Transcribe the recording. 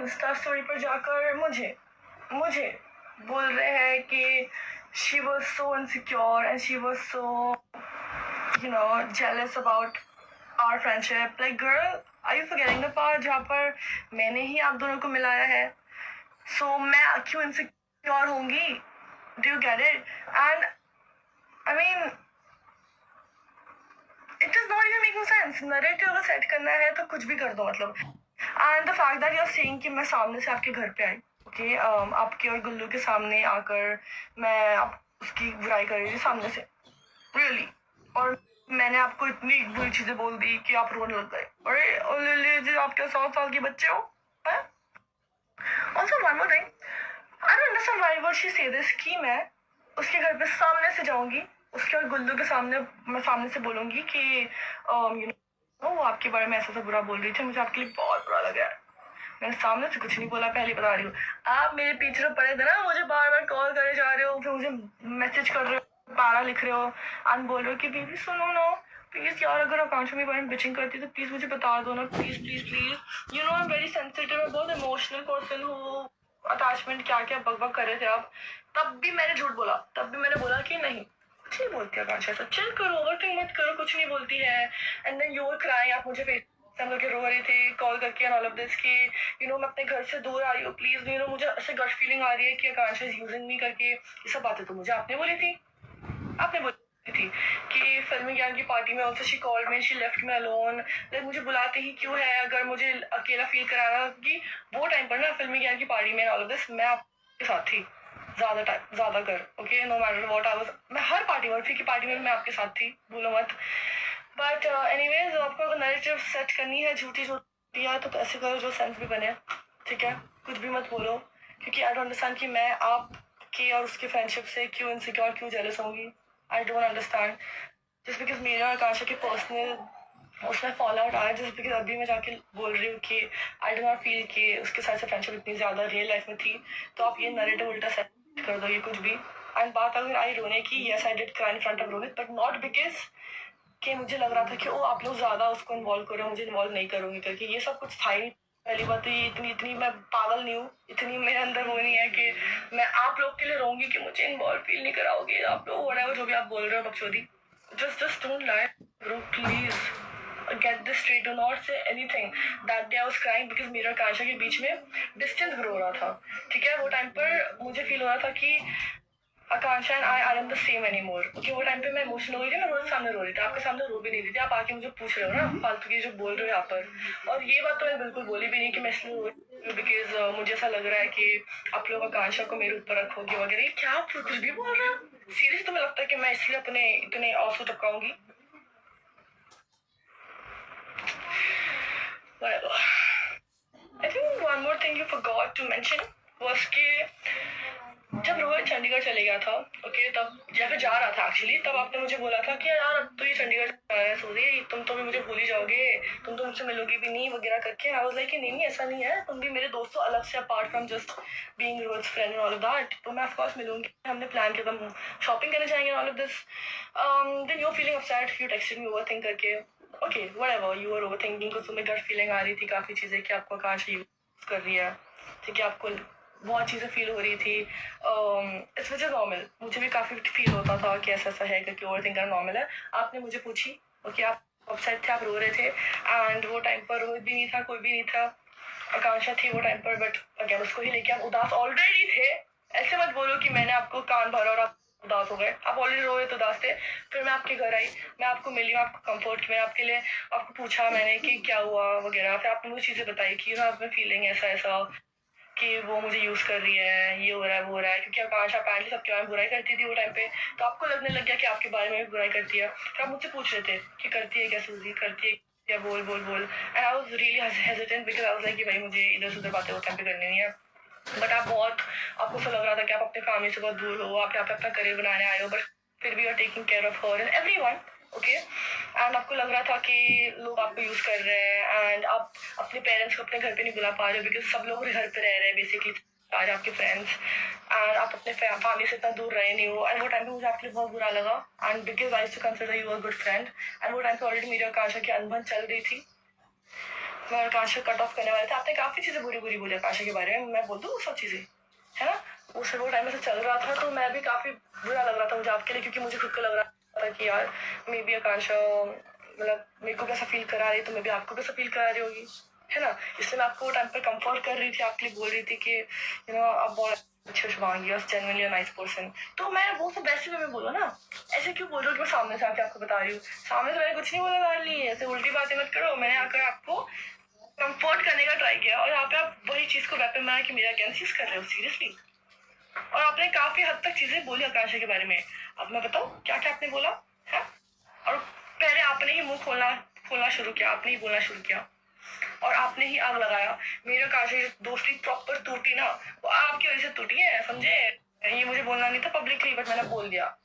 Insta story पर जाकर मुझे मुझे बोल रहे हैं कि she was so insecure and she was so jealous about our friendship. Like, girl, are you forgetting the part जहाँ पर मैंने ही आप दोनों को मिलाया है? So मैं क्यों insecure होंगी? Do you get it? And I mean, it is not even making sense. Narrative अगर set करना है तो कुछ भी कर दो मतलब. And the fact that you're saying कि मैं सामने से आपके घर पे आई, okay, आपके और गुल्लू के सामने आकर मैं उसकी बुराई कर रही थी सामने से, really, और मैंने आपको इतनी बुरी चीजें बोल दी कि आप रोने लग गए. अरे जी, आप क्या 7 साल के बच्चे हो? Also one more thing, I don't understand why would she say this कि मैं उसके घर पे सामने से जाऊंगी, उसके और गुल्लू के सामने मैं सामने से बोलूंगी कि वो आपके बारे में ऐसा बुरा बोल रही थी, मुझे आपके लिए बहुत बुरा लगा है. मैंने सामने से कुछ नहीं बोला, पहले बता रही हूँ. आप मेरे पीछे पड़े थे ना, मुझे बार बार कॉल करे जा रहे हो, फिर मुझे मैसेज कर रहे हो, पारा लिख रहे हो एंड बोल रहे हो कि बेबी सुनो ना प्लीज यार, अगर आकांक्षा मेरे बारे में बिचिंग करती तो प्लीज मुझे बता दो ना, please please please. You know I am very sensitive, बहुत इमोशनल पर्सन हूँ. अटैचमेंट क्या क्या बकबक कर रहे थे आप. तब भी मैंने झूठ बोला, तब भी मैंने बोला कि नहीं कुछ नहीं बोलती आकांक्षा, ऐसा चिल करो, ओवरथिंक मत करो, कुछ नहीं बोलती है. And then you were crying, आप मुझे हम करके रो रहे थे कॉल करके एंड ऑल ऑफ दिस कि मैं अपने घर से दूर आ रही हूँ प्लीज. मुझे ऐसे गट फीलिंग आ रही है कि आकांक्षा इज यूजिंग मी करके. ये सब बातें तो मुझे आपने बोली थी कि फिल्मी ज्ञान की पार्टी में also she called me, she left me alone. Like मुझे बुलाते ही क्यों है अगर मुझे अकेला फील कराना, कि वो टाइम पर ना फिल्मी ज्ञान की पार्टी में ऑल ऑफ दिस मैं आपके साथ थी ज्यादा कर. Okay, no matter what I was, मैं हर पार्टी में की पार्टी में मैं आपके साथ थी, बोलो मत. बट एनीवेज, आपको अगर नैरेटिव सेट करनी है झूठी तो ऐसे करो जो सेंस भी बने, ठीक है. कुछ भी मत बोलो, क्योंकि आई डोंट अंडरस्टैंड कि मैं आपके और उसके फ्रेंडशिप से क्यों इनसिक्योर, क्यों जेलस होंगी. I don't understand. Just because मेरे और आकांक्षा के पर्सनल उसमें फॉल आउट आया, जस्ट बिकॉज अभी मैं जाके बोल रही हूँ कि आई डो नॉट फील कि उसके साथ से फ्रेंडशिप इतनी ज़्यादा रियल लाइफ में थी, तो आप ये नैरेटिव उल्टा सेट कर दो, ये कुछ भी. एंड बात अगर आई रोने की, yes I did cry in front of Rohit, but not because कि मुझे लग रहा था कि आप लोग ज़्यादा उसको इन्वॉल्व करो, मुझे इन्वॉल्व नहीं करूँगी करके. ये सब कुछ था ही. पहली बात तो ये इतनी मैं पागल नहीं हूँ, इतनी मेरे अंदर वो नहीं है कि मैं आप लोग के लिए रहूंगी कि मुझे इन्वॉल्व फील नहीं कराओगे आप लोग, whatever जो भी आप बोल रहे हो बकचोदी. just don't lie bro, please get this straight. Do not say anything. that day I was crying because मेरा आकांक्षा के बीच में डिस्टेंस ग्रो हो रहा था, ठीक है. वो टाइम पर मुझे फील हो रहा था कि Akanksha and I am the same any more. Okay, वो टाइम पे मैं इमोशनल हो गई थी, मैं रोज सामने रो रही थी, आपके सामने रो भी नहीं रही थी. आप आके मुझे पूछ रहे हो ना फालतू की जो बोल रहे हो यहाँ पर. और ये बात तो मैंने बिल्कुल बोली भी नहीं कि मैं इसलिए रो रही हूँ बिकॉज मुझे ऐसा लग रहा है कि आप लोग आकांक्षा को मेरे ऊपर रखोगे वगैरह. क्या आप कुछ भी बोल रहे हो? सीरियस तुम्हें लगता है कि मैं इसलिए अपने इतने आंसू टपकाऊंगी? Whatever. I think one more thing you forgot to mention was कि जब रोहित चंडीगढ़ चले गया था, ओके, तब या फिर जा रहा था एक्चुअली, तब आपने मुझे बोला था कि यार अब तो ये चंडीगढ़ जा रहा है सूर्य, तुम तो भी मुझे भूल ही जाओगे, तुम तो मुझसे मिलोगी भी नहीं वगैरह करके. आई वाज लाइक नहीं ऐसा नहीं है, तुम भी मेरे दोस्त हो अलग से, apart from just being Rohit's friend and all of that. तो मैं ऑफ कोर्स मिलूंगी, हमने प्लान किया था शॉपिंग करने जाएंगे all of this. Then you are feeling upset, you texted me overthink करके. Okay whatever, you are overthinking कुछ, तुम्हें गट फीलिंग आ रही थी काफी चीजें कि आपको आकांक्षा यूज कर रही है, ठीक है. आपको बहुत चीज़ें फील हो रही थी. इट्स विच इज़ नॉर्मल, मुझे भी काफ़ी फील होता था कि ऐसा ऐसा है क्योंकि ओवर थिंकर नॉर्मल है. आपने मुझे पूछी, ओके, आप अपसेट थे, आप रो रहे थे, एंड वो टाइम पर रोहित भी नहीं था, कोई भी नहीं था, आकांक्षा थी वो टाइम पर, बट अगेन उसको ही लेके आप उदास ऑलरेडी थे. ऐसे मत बोलो कि मैंने आपको कान भरा और आप उदास हो गए. आप ऑलरेडी रो रहे थे, उदास थे. फिर मैं आपके घर आई, मैं आपको मिली, आपको कंफर्ट किया, आपके लिए आपको पूछा मैंने कि क्या हुआ वगैरह. फिर आपने मुझे चीज़ें बताई कि आपने फीलिंग ऐसा ऐसा कि वो मुझे यूज कर रही है, ये हो रहा है वो हो रहा है, क्योंकि आकांक्षा अपेरेंटली सबके बारे में बुराई करती थी वो टाइम पे, तो आपको लगने लग गया कि आपके बारे में भी बुराई करती है. फिर आप मुझसे पूछ रहे थे कि करती है क्या सूजी, करती है क्या, बोल बोल बोल. And I was really hesitant because I was like कि भाई मुझे इधर से उधर बातें वो टाइम पे करनी नहीं है. बट आपको ऐसा लग रहा था कि आप अपने फैमिली से बहुत दूर हो, आप यहाँ पे अपना करियर बनाने आए हो, बट फिर भी you are taking care of her and everyone, okay. And आपको लग रहा था कि लोग आपको यूज कर रहे हैं एंड आप अपने पेरेंट्स को अपने घर पे नहीं बुला पा रहे हो बिकॉज सब लोग घर पे रह रहे हैं बेसिकली, आज आपके फ्रेंड्स, एंड आप अपने फैमिली से इतना दूर रहे नहीं हो. एंड वो टाइम पे मुझे आपके लिए बहुत बुरा लगा, and because I too consider you a good friend, and वो टाइम पे ऑलरेडी मेरी आकांक्षा की अनबन चल रही थी. मैं और आकाशा कट ऑफ करने वाले थे, आपने काफी चीजें बुरी बुरी बोली आकाशा के बारे में, मैं बोल दूँ वो सब चीजें, है ना। वो टाइम में से चल रहा था तो मैं भी काफी बुरा लग रहा था मुझे आपके लिए, क्योंकि मुझे खुद को लग रहा था कि यार मे बी आकाशा मतलब मेरे को कैसा फील करा रही, तो मैं भी आपको कैसा फील करा रही होगी, है ना। इसलिए मैं आपको वो टाइम पे कंफर्ट कर रही थी, आपके लिए बोल रही थी कि यू नो आप बहुत अच्छे शुभांगी, जेन्युइनली नाइस पर्सन। तो मैं वो सब वैसे में बोला ना, ऐसे क्यों बोल रही हूँ कि मैं सामने से आके आपको बता रही हूँ, सामने से मैंने कुछ नहीं बोला डार्लिंग, ऐसे उल्टी बातें मत करो। मैंने आकर आपको कंफर्ट करने का ट्राई किया, और यहाँ पे आप वही चीज को वेपन बना के मेरे अगेंस्ट यूज कर रहे हो, सीरियसली। और आपने काफी हद तक चीजें बोली आकांक्षा के बारे में। अब मैं बताऊं क्या क्या आपने बोला है। और पहले आपने ही मुंह खोलना खोलना शुरू किया, आपने ही बोलना शुरू किया, और आपने ही आग लगाया। मेरे आकांक्षा की दोस्ती प्रॉपर टूटी ना, वो आपकी वजह से टूटी है, समझे। ये मुझे बोलना नहीं था पब्लिकली, बट मैंने बोल दिया।